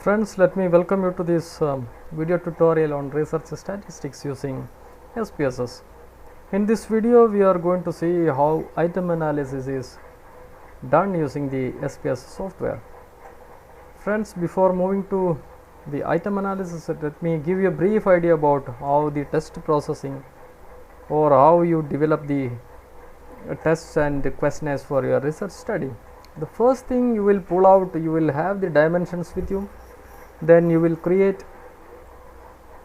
Friends, let me welcome you to this video tutorial on research statistics using SPSS. In this video, we are going to see how item analysis is done using the SPSS software. Friends, before moving to the item analysis, let me give you a brief idea about how the test processing or how you develop the tests and questionnaires for your research study. The first thing you will pull out, you will have the dimensions with you. Then you will create.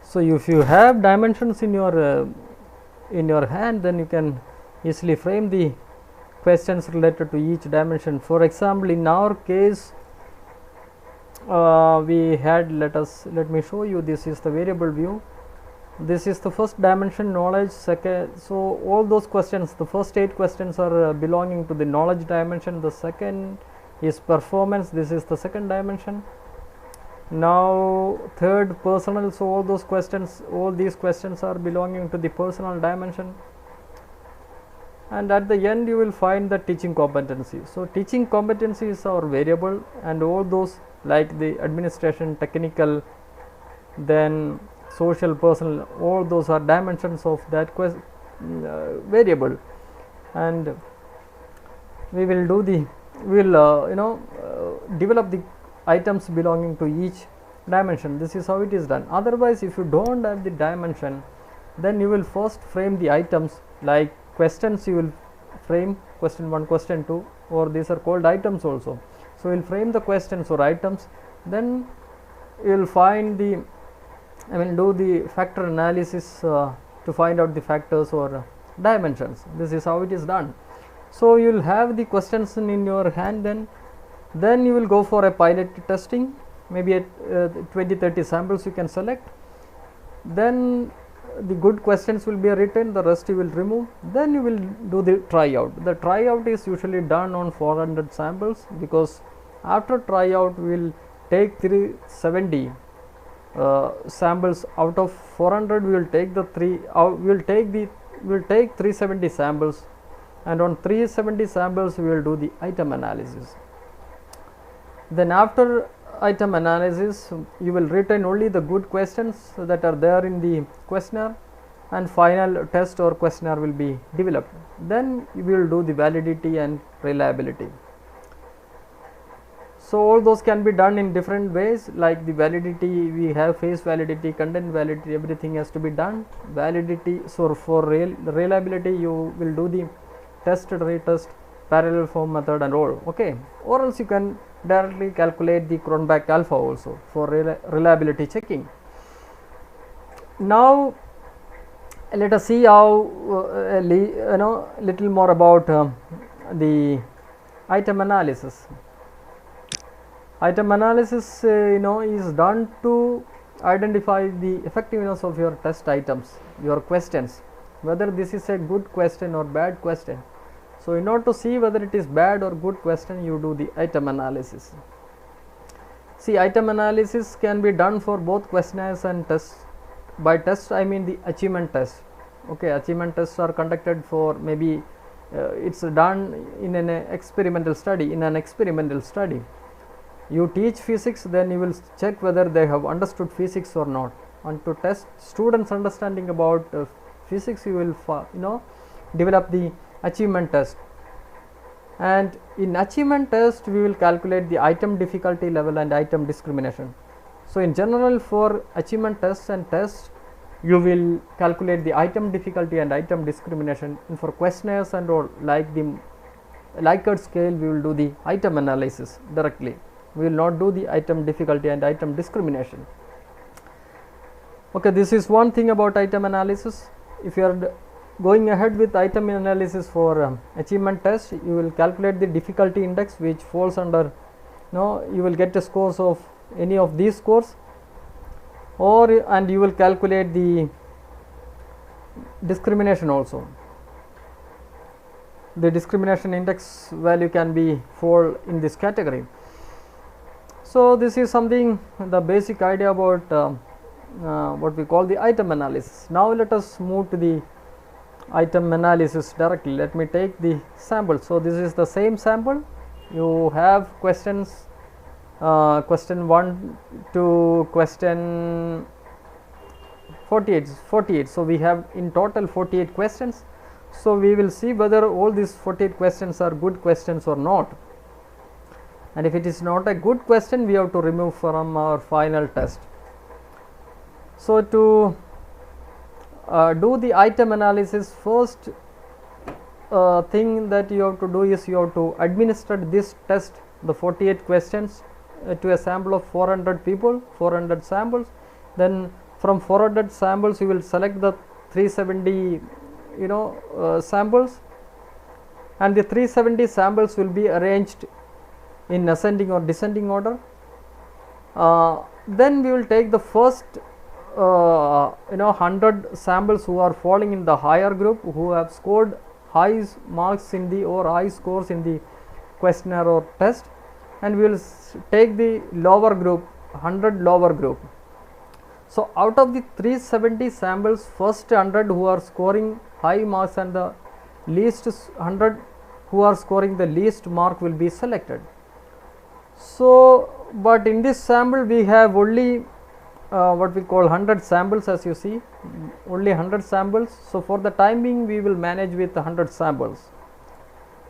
So if you have dimensions in your hand, then you can easily frame the questions related to each dimension. For example, in our case, we had, let me show you. This is the variable view. This is the first dimension, knowledge. Second, so all those questions, the first 8 questions are belonging to the knowledge dimension. The second is performance. This is the second dimension. Now third, personal. So all these questions are belonging to the personal dimension, and at the end you will find the teaching competency. So teaching competency is our variable, and all those like the administration, technical, then social, personal, all those are dimensions of that variable. And we will develop the items belonging to each dimension. This is how it is done. Otherwise, if you don't have the dimension, then you will first frame the items like questions. You will frame question 1, question 2, or these are called items also. So you will frame the questions or items, then you will find the do the factor analysis to find out the factors or dimensions. This is how it is done. So you will have the questions in your hand. Then you will go for a pilot testing, maybe at 20-30 samples you can select. Then the good questions will be written, the rest you will remove. Then you will do the tryout. The tryout is usually done on 400 samples, because after tryout we will take 370 samples out of 400. We will take we will take 370 samples, and on 370 samples we will do the item analysis. Then after item analysis, you will retain only the good questions that are there in the questionnaire, and final test or questionnaire will be developed. Then you will do the validity and reliability. So all those can be done in different ways. Like the validity, we have phase validity, content validity, everything has to be done. Validity, so for reliability you will do the test, retest, parallel form method and all, okay. Or else you can directly calculate the Cronbach alpha also for reliability checking. Now let us see how little more about the item analysis. Item analysis is done to identify the effectiveness of your test items, your questions, whether this is a good question or bad question. So in order to see whether it is bad or good question, you do the item analysis. See, item analysis can be done for both questionnaires and tests. By test I mean the achievement test. Okay, achievement tests are conducted for maybe it's done in an experimental study. You teach physics, then you will check whether they have understood physics or not. And to test students' understanding about physics, you will develop the achievement test. And in achievement test we will calculate the item difficulty level and item discrimination. So in general, for achievement tests and tests you will calculate the item difficulty and item discrimination, and for questionnaires and all like the Likert scale we will do the item analysis directly. We will not do the item difficulty and item discrimination. Okay, this is one thing about item analysis. If you are going ahead with item analysis for achievement test, you will calculate the difficulty index, which falls under, you will get the scores of any of these scores, and you will calculate the discrimination also. The discrimination index value can be fall in this category. So this is something, the basic idea about what we call the item analysis. Now let us move to the item analysis directly. Let me take the sample. So this is the same sample. You have questions question 1 to question 48. So we have in total 48 questions. So we will see whether all these 48 questions are good questions or not, and if it is not a good question, we have to remove from our final test. So to do the item analysis, first thing that you have to do is you have to administer this test, the 48 questions, to a sample of 400 people, 400 samples. Then from 400 samples you will select the 370 samples, and the 370 samples will be arranged in ascending or descending order. Then we will take the first 100 samples who are falling in the higher group, who have scored high marks in the or high scores in the questionnaire or test, and we will take the lower group, 100 lower group. So out of the 370 samples, first 100 who are scoring high marks and the least 100 who are scoring the least mark will be selected. So but in this sample we have only what we call 100 samples, as you see, only 100 samples. So for the time being we will manage with 100 samples.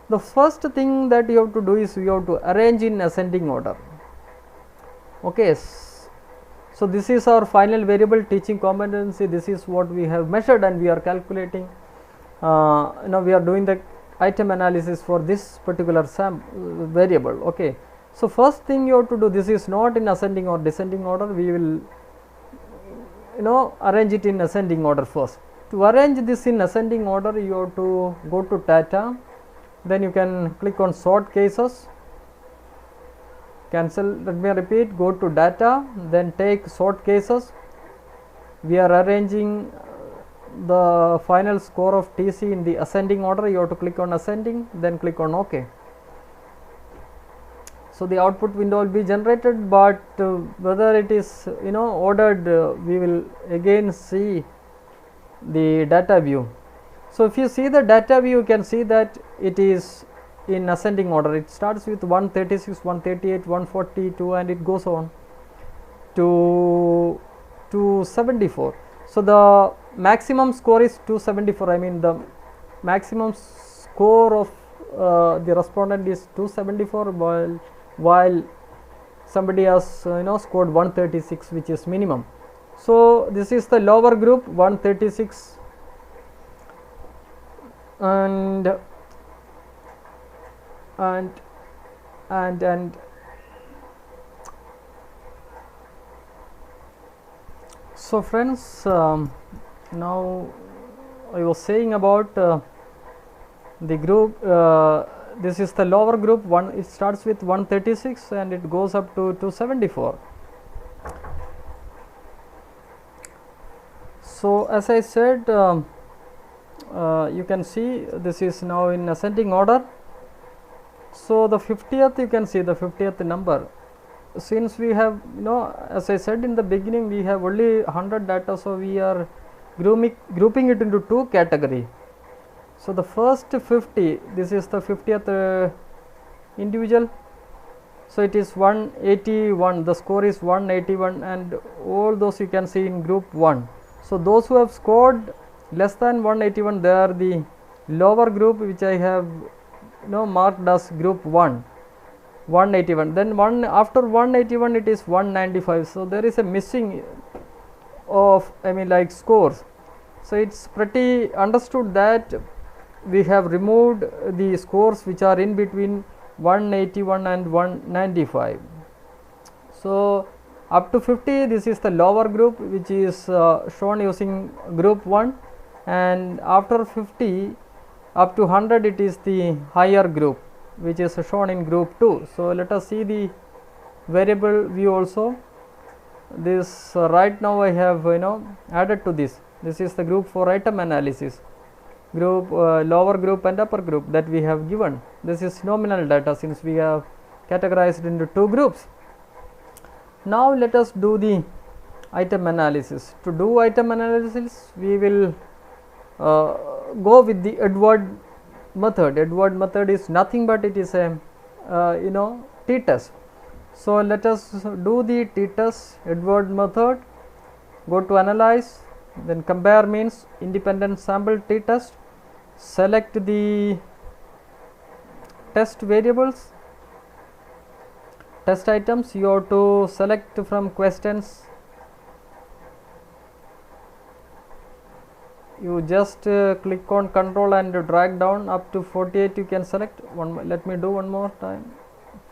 The first thing that you have to do is you have to arrange in ascending order. Okay, so this is our final variable teaching competency. This is what we have measured, and we are calculating, we are doing the item analysis for this particular variable. Okay, so first thing you have to do, this is not in ascending or descending order, we will arrange it in ascending order first. To arrange this in ascending order, you have to go to data, then you can click on sort cases, cancel, let me repeat, go to data, then take sort cases. We are arranging the final score of TC in the ascending order. You have to click on ascending, then click on OK. So the output window will be generated, but whether it is ordered, we will again see the data view. So if you see the data view, you can see that it is in ascending order. It starts with 136, 138, 142, and it goes on to 274. So the maximum score is 274. I mean the maximum score of the respondent is 274, while somebody has scored 136, which is minimum. So this is the lower group, 136, and so friends, now I was saying about the group. This is the lower group, it starts with 136 and it goes up to 274. So as I said, you can see this is now in ascending order. So the 50th, you can see the 50th number. Since we have, as I said in the beginning, we have only 100 data, so we are grouping it into two categories. So the first 50, this is the 50th individual. So it is 181, the score is 181, and all those you can see in group 1. So those who have scored less than 181, they are the lower group, which I have marked as group 1, 181. Then after 181 it is 195. So there is a missing of scores. So it's pretty understood that we have removed the scores which are in between 181 and 195. So up to 50, this is the lower group, which is shown using group 1, and after 50 up to 100, it is the higher group, which is shown in group 2. So let us see the variable view also. This right now I have added to this. This is the group for item analysis, group lower group and upper group that we have given. This is nominal data, since we have categorized into two groups. Now let us do the item analysis. To do item analysis, we will go with the Edward method. Edward method is nothing but it is a t-test. So let us do the t-test Edward method. Go to analyze, then compare means independent sample t-test, select the test variables, test items. You have to select from questions. You just click on control and drag down up to 48. You can select one. Let me do one more time.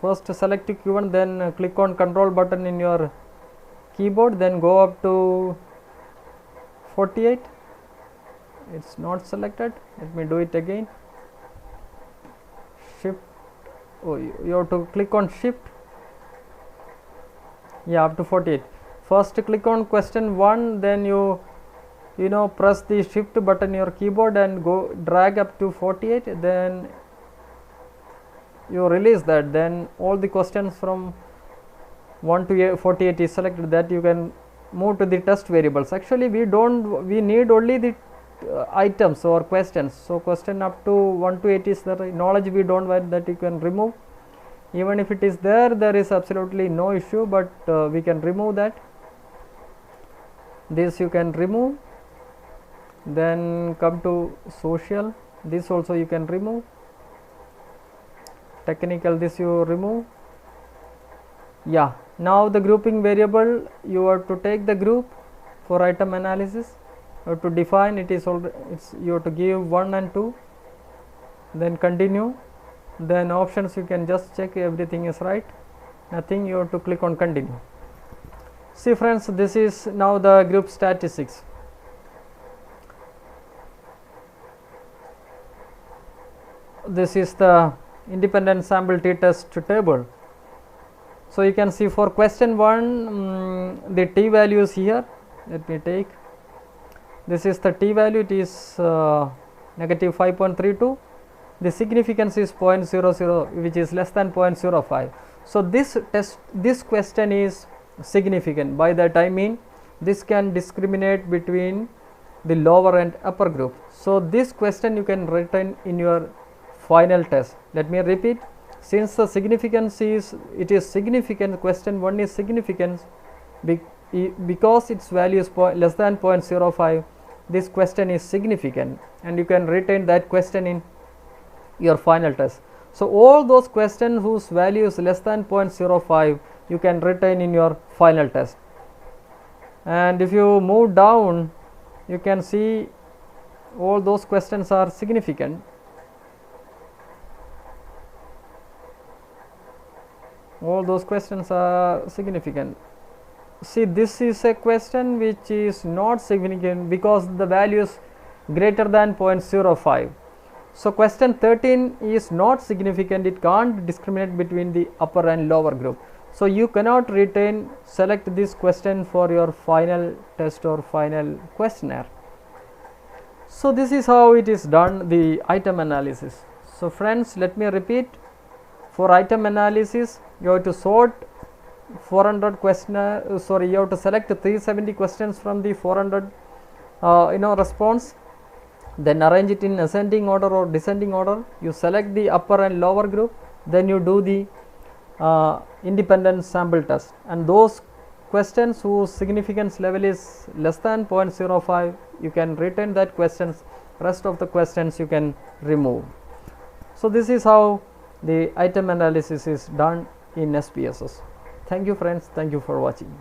First select Q1, then click on control button in your keyboard, then go up to 48. It's not selected. Let me do it again. Shift. Oh, you have to click on shift. Yeah, up to 48. First click on question 1, then you press the shift button in your keyboard and go drag up to 48. Then you release that, then all the questions from 1 to 48 is selected. That you can move to the test variables. Actually we need only the items or questions. So question up to 1 to 8 is the knowledge we don't want, that you can remove. Even if it is there is absolutely no issue, but we can remove that. This you can remove. Then come to social, this also you can remove. Technical, this you remove. Yeah, now the grouping variable, you have to take the group for item analysis. You have to define it, is already you have to give 1 and 2, then continue. Then options, you can just check everything is right. Nothing, you have to click on continue. See friends, this is now the group statistics. This is the independent sample t-test table. So you can see for question 1, the t value is here. Let me take, this is the t value, it is negative 5.32. the significance is 0.00, which is less than 0.05. So this question is significant. By that I mean this can discriminate between the lower and upper group. So this question you can return in your final test. Let me repeat, since the significance is, it is significant, question 1 is significant because its value is less than 0.05. this question is significant, and you can retain that question in your final test. So all those questions whose value is less than 0.05 you can retain in your final test. And if you move down, you can see all those questions are significant. All those questions are significant. See, this is a question which is not significant because the value is greater than 0.05. So question 13 is not significant, it can't discriminate between the upper and lower group. So you cannot retain, select this question for your final test or final questionnaire. So this is how it is done, the item analysis. So friends, let me repeat, for item analysis you have to sort 400 questionnaire, you have to select 370 questions from the 400 response, then arrange it in ascending order or descending order. You select the upper and lower group, then you do the independent sample test, and those questions whose significance level is less than 0.05 you can retain that questions, rest of the questions you can remove. So this is how the item analysis is done in SPSS. Thank you friends, thank you for watching.